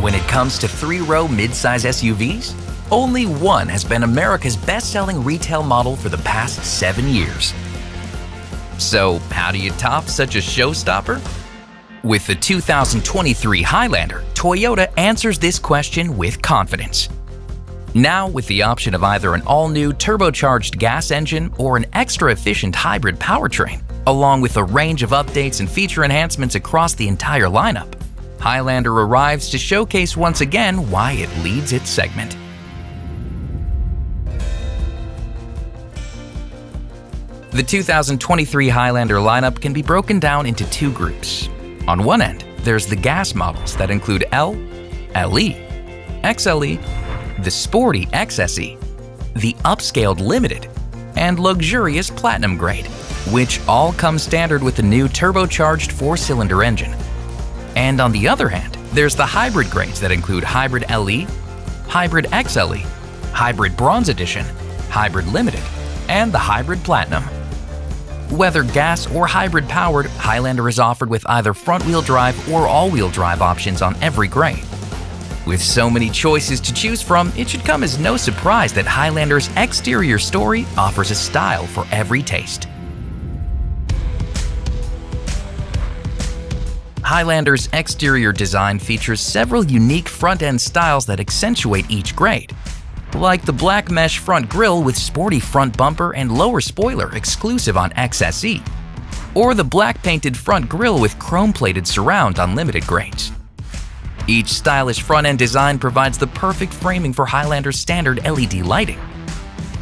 When it comes to three-row midsize SUVs, only one has been America's best-selling retail model for the past 7 years. So, how do you top such a showstopper? With the 2023 Highlander, Toyota answers this question with confidence. Now, with the option of either an all-new turbocharged gas engine or an extra-efficient hybrid powertrain, along with a range of updates and feature enhancements across the entire lineup, Highlander arrives to showcase once again why it leads its segment. The 2023 Highlander lineup can be broken down into two groups. On one end, there's the gas models that include L, LE, XLE, the sporty XSE, the upscaled Limited, and luxurious Platinum grade, which all come standard with the new turbocharged 4-cylinder engine. And on the other hand, there's the hybrid grades that include Hybrid LE, Hybrid XLE, Hybrid Bronze Edition, Hybrid Limited, and the Hybrid Platinum. Whether gas or hybrid powered, Highlander is offered with either front-wheel drive or all-wheel drive options on every grade. With so many choices to choose from, it should come as no surprise that Highlander's exterior story offers a style for every taste. Highlander's exterior design features several unique front-end styles that accentuate each grade, like the black mesh front grille with sporty front bumper and lower spoiler exclusive on XSE, or the black painted front grille with chrome-plated surround on Limited grades. Each stylish front-end design provides the perfect framing for Highlander's standard LED lighting,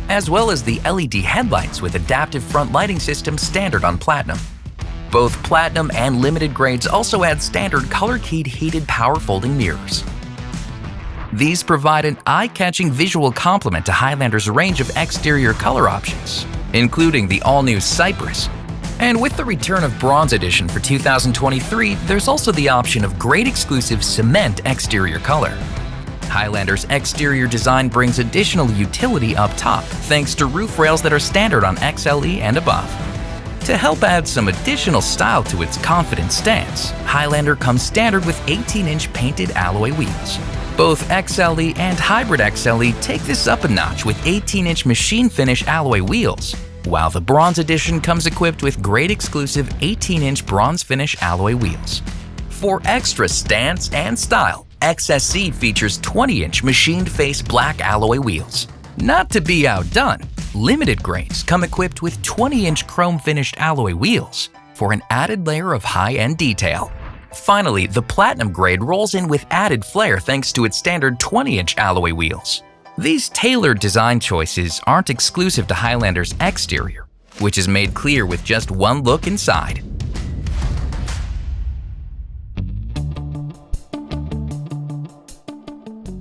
as well as the LED headlights with adaptive front lighting system standard on Platinum. Both Platinum and Limited grades also add standard color-keyed heated power folding mirrors. These provide an eye-catching visual complement to Highlander's range of exterior color options, including the all-new Cypress. And with the return of Bronze Edition for 2023, there's also the option of grade-exclusive cement exterior color. Highlander's exterior design brings additional utility up top thanks to roof rails that are standard on XLE and above. To help add some additional style to its confident stance, Highlander comes standard with 18-inch painted alloy wheels. Both XLE and Hybrid XLE take this up a notch with 18-inch machine finish alloy wheels, while the Bronze Edition comes equipped with grade-exclusive 18-inch bronze finish alloy wheels. For extra stance and style, XSE features 20-inch machined face black alloy wheels. Not to be outdone, Limited grades come equipped with 20-inch chrome-finished alloy wheels for an added layer of high-end detail. Finally, the Platinum grade rolls in with added flair thanks to its standard 20-inch alloy wheels. These tailored design choices aren't exclusive to Highlander's exterior, which is made clear with just one look inside.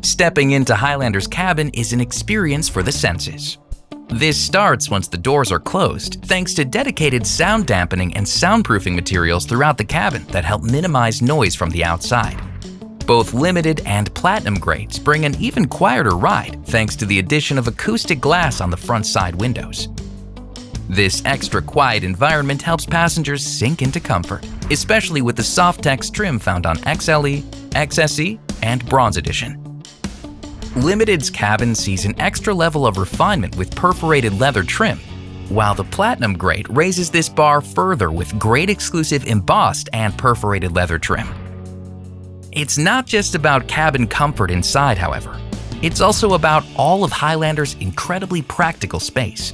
Stepping into Highlander's cabin is an experience for the senses. This starts once the doors are closed, thanks to dedicated sound dampening and soundproofing materials throughout the cabin that help minimize noise from the outside. Both Limited and Platinum grades bring an even quieter ride thanks to the addition of acoustic glass on the front side windows. This extra quiet environment helps passengers sink into comfort, especially with the Softex trim found on XLE, XSE, and Bronze Edition. Limited's cabin sees an extra level of refinement with perforated leather trim, while the Platinum grade raises this bar further with grade-exclusive embossed and perforated leather trim. It's not just about cabin comfort inside, however. It's also about all of Highlander's incredibly practical space.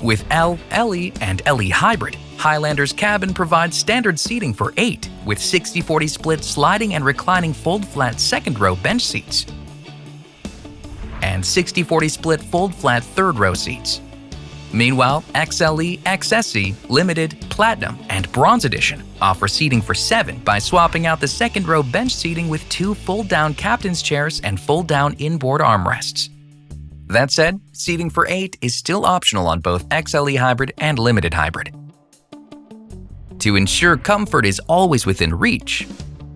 With L, LE, and LE Hybrid, Highlander's cabin provides standard seating for 8 with 60/40 split sliding and reclining fold-flat second-row bench seats, and 60/40 split fold-flat third-row seats. Meanwhile, XLE, XSE, Limited, Platinum, and Bronze Edition offer seating for 7 by swapping out the second-row bench seating with 2 fold-down captain's chairs and fold-down inboard armrests. That said, seating for 8 is still optional on both XLE Hybrid and Limited Hybrid. To ensure comfort is always within reach,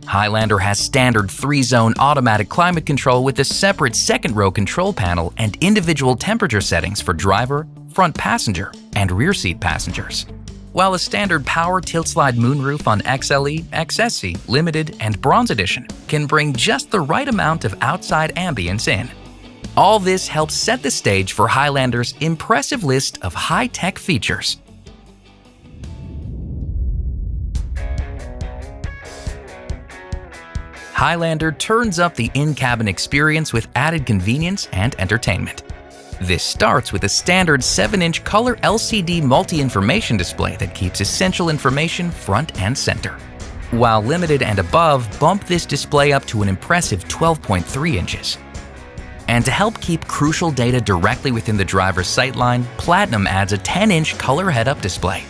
Highlander has standard 3-zone automatic climate control with a separate second-row control panel and individual temperature settings for driver, front passenger, and rear seat passengers. while a standard power tilt-slide moonroof on XLE, XSE, Limited, and Bronze Edition can bring just the right amount of outside ambience in. All this helps set the stage for Highlander's impressive list of high-tech features. Highlander turns up the in-cabin experience with added convenience and entertainment. This starts with a standard 7-inch color LCD multi-information display that keeps essential information front and center, while Limited and above bump this display up to an impressive 12.3 inches. And to help keep crucial data directly within the driver's sightline, Platinum adds a 10-inch color head-up display.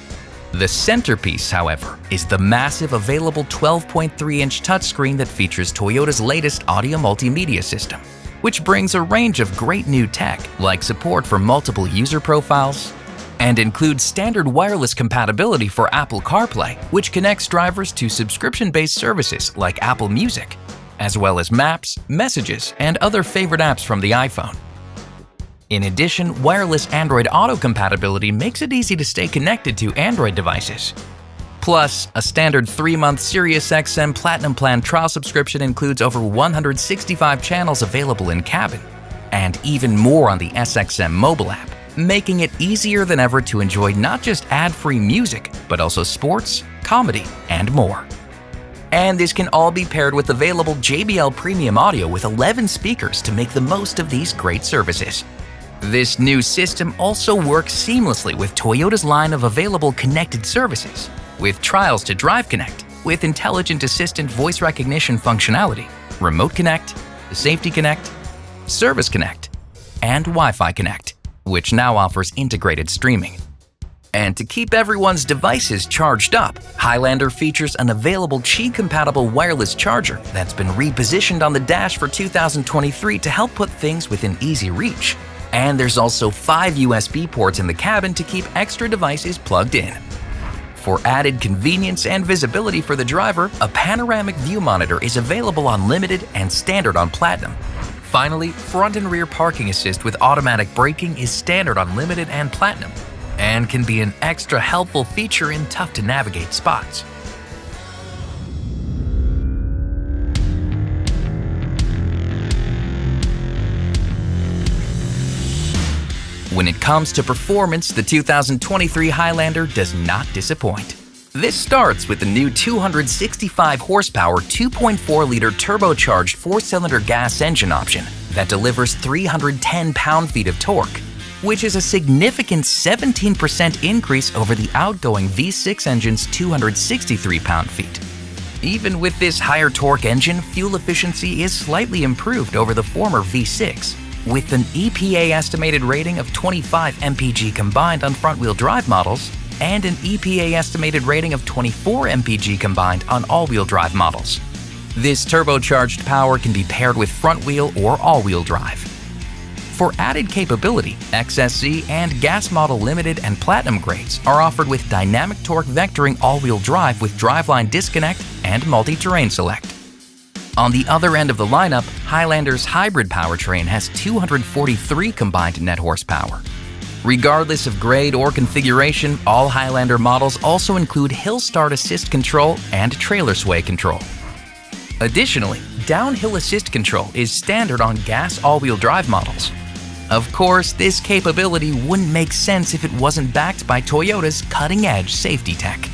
The centerpiece, however, is the massive available 12.3-inch touchscreen that features Toyota's latest audio multimedia system, which brings a range of great new tech like support for multiple user profiles and includes standard wireless compatibility for Apple CarPlay, which connects drivers to subscription-based services like Apple Music, as well as Maps, Messages, and other favorite apps from the iPhone. In addition, wireless Android Auto compatibility makes it easy to stay connected to Android devices. Plus, a standard 3-month SiriusXM Platinum Plan trial subscription includes over 165 channels available in cabin, and even more on the SXM mobile app, making it easier than ever to enjoy not just ad-free music, but also sports, comedy, and more. And this can all be paired with available JBL Premium audio with 11 speakers to make the most of these great services. This new system also works seamlessly with Toyota's line of available connected services, with Trials to Drive Connect, with Intelligent Assistant voice recognition functionality, Remote Connect, Safety Connect, Service Connect, and Wi-Fi Connect, which now offers integrated streaming. And to keep everyone's devices charged up, Highlander features an available Qi-compatible wireless charger that's been repositioned on the dash for 2023 to help put things within easy reach. And there's also 5 USB ports in the cabin to keep extra devices plugged in. For added convenience and visibility for the driver, a panoramic view monitor is available on Limited and standard on Platinum. Finally, front and rear parking assist with automatic braking is standard on Limited and Platinum, and can be an extra helpful feature in tough-to-navigate spots. When it comes to performance, the 2023 Highlander does not disappoint. This starts with the new 265 horsepower 2.4-liter turbocharged 4-cylinder gas engine option that delivers 310 pound-feet of torque, which is a significant 17% increase over the outgoing V6 engine's 263 pound-feet. Even with this higher torque engine, fuel efficiency is slightly improved over the former V6, with an EPA estimated rating of 25 mpg combined on front-wheel drive models and an EPA estimated rating of 24 mpg combined on all-wheel drive models. This turbocharged power can be paired with front-wheel or all-wheel drive. For added capability, XSE and gas model Limited and Platinum grades are offered with dynamic torque vectoring all-wheel drive with driveline disconnect and multi-terrain select. On the other end of the lineup, Highlander's hybrid powertrain has 243 combined net horsepower. Regardless of grade or configuration, all Highlander models also include hill start assist control and trailer sway control. Additionally, downhill assist control is standard on gas all-wheel drive models. Of course, this capability wouldn't make sense if it wasn't backed by Toyota's cutting-edge safety tech.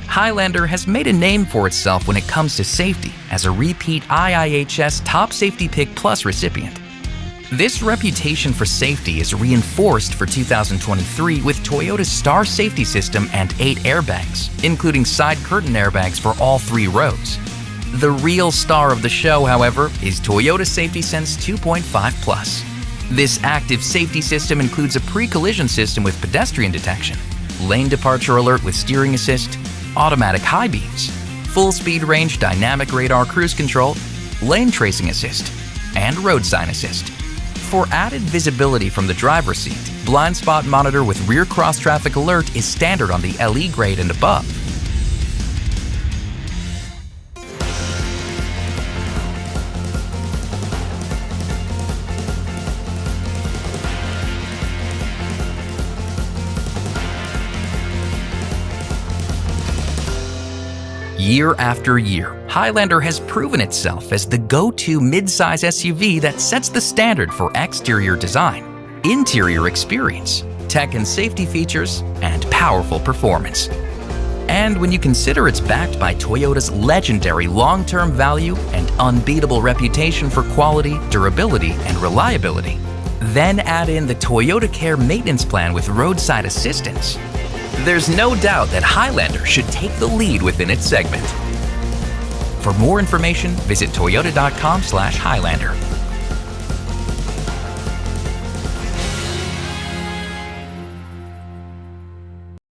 Highlander has made a name for itself when it comes to safety as a repeat IIHS Top Safety Pick Plus recipient. This reputation for safety is reinforced for 2023 with Toyota's Star Safety System and 8 airbags, including side curtain airbags for all 3 rows. The real star of the show, however, is Toyota Safety Sense 2.5 Plus. This active safety system includes a pre-collision system with pedestrian detection, lane departure alert with steering assist, automatic high beams, full speed range dynamic radar cruise control, lane tracing assist, and road sign assist. For added visibility from the driver's seat, blind spot monitor with rear cross traffic alert is standard on the LE grade and above. Year after year, Highlander has proven itself as the go-to mid-size SUV that sets the standard for exterior design, interior experience, tech and safety features, and powerful performance. And when you consider it's backed by Toyota's legendary long-term value and unbeatable reputation for quality, durability, and reliability, then add in the Toyota Care maintenance plan with roadside assistance, there's no doubt that Highlander should take the lead within its segment. For more information, visit toyota.com/Highlander.